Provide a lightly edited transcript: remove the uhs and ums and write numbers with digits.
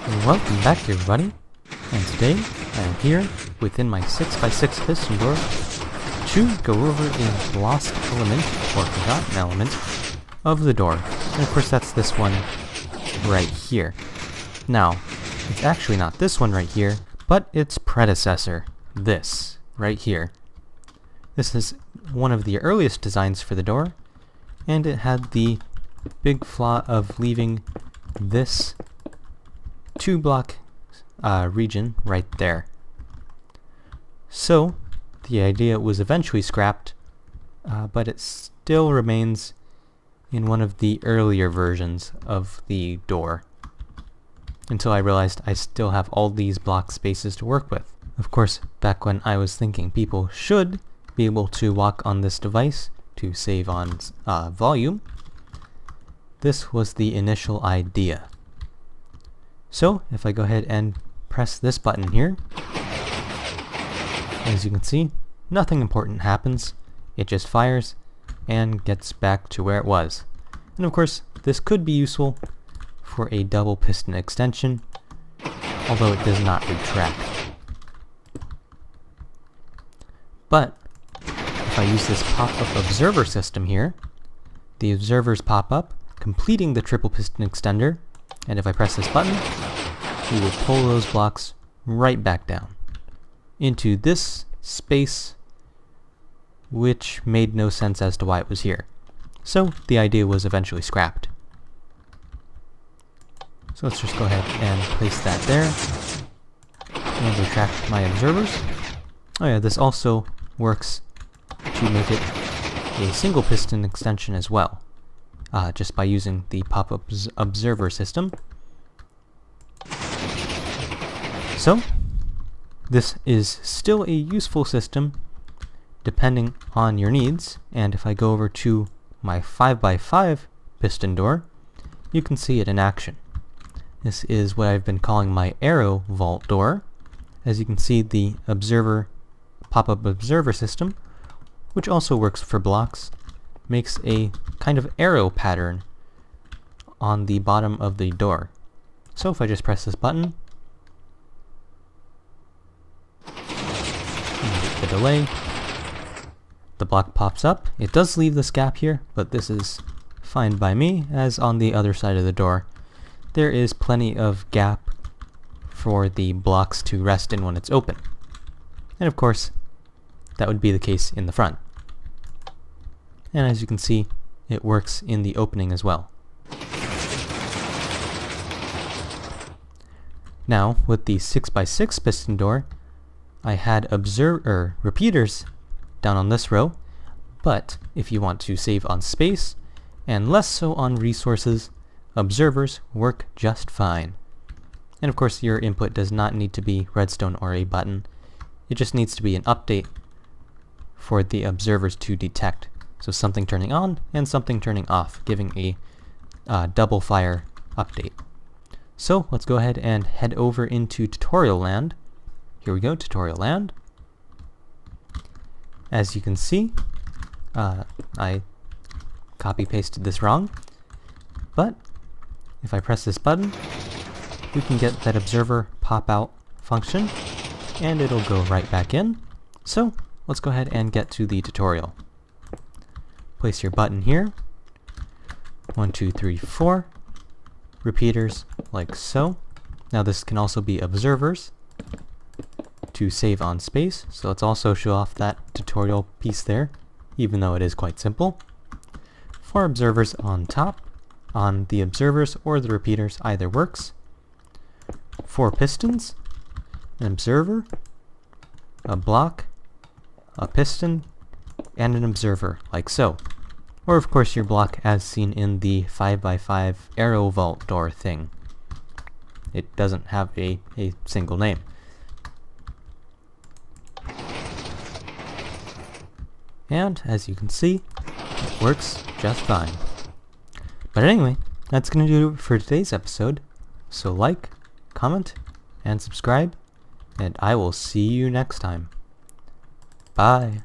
Welcome back everybody, and today I am here within my 6x6 piston door to go over a lost element, or forgotten element, of the door. And of course that's this one right here. Now, it's actually not this one right here, but its predecessor, this right here. This is one of the earliest designs for the door, and it had the big flaw of leaving this 2-block region right there. So the idea was eventually scrapped, but it still remains in one of the earlier versions of the door, until I realized I still have all these block spaces to work with. Of course, back when I was thinking people should be able to walk on this device to save on volume, this was the initial idea. So if I go ahead and press this button here, as you can see, nothing important happens. It just fires and gets back to where it was. And of course, this could be useful for a double piston extension, although it does not retract. But if I use this pop-up observer system here, the observers pop up, completing the triple piston extender, and if I press this button, we will pull those blocks right back down into this space, which made no sense as to why it was here. So the idea was eventually scrapped. So let's just go ahead and place that there and retract my observers. Oh yeah, this also works to make it a single piston extension as well, just by using the pop-up observer system. So this is still a useful system depending on your needs, and if I go over to my 5x5 piston door, you can see it in action. This is what I've been calling my arrow vault door. As you can see, the pop-up observer system, which also works for blocks, makes a kind of arrow pattern on the bottom of the door. So if I just press this button, the delay, the block pops up. It does leave this gap here, but this is fine by me, as on the other side of the door there is plenty of gap for the blocks to rest in when it's open. And of course, that would be the case in the front. And as you can see, it works in the opening as well. Now, with the 6x6 piston door, I had repeaters down on this row, but if you want to save on space, and less so on resources, observers work just fine. And of course, your input does not need to be redstone or a button. It just needs to be an update for the observers to detect. So something turning on and something turning off, giving a double fire update. So let's go ahead and head over into tutorial land. Here we go, tutorial land. As you can see, I copy pasted this wrong, but if I press this button, we can get that observer pop out function, and it'll go right back in. So let's go ahead and get to the tutorial. Place your button here. 1, 2, 3, 4. Repeaters like so. Now this can also be observers to save on space, so let's also show off that tutorial piece there, even though it is quite simple. 4 observers on top, on the observers or the repeaters, either works. 4 pistons, an observer, a block, a piston, and an observer, like so. Or of course your block as seen in the 5x5 arrow vault door thing. It doesn't have a single name. And as you can see, it works just fine. But anyway, that's going to do it for today's episode. So like, comment, and subscribe, and I will see you next time. Bye.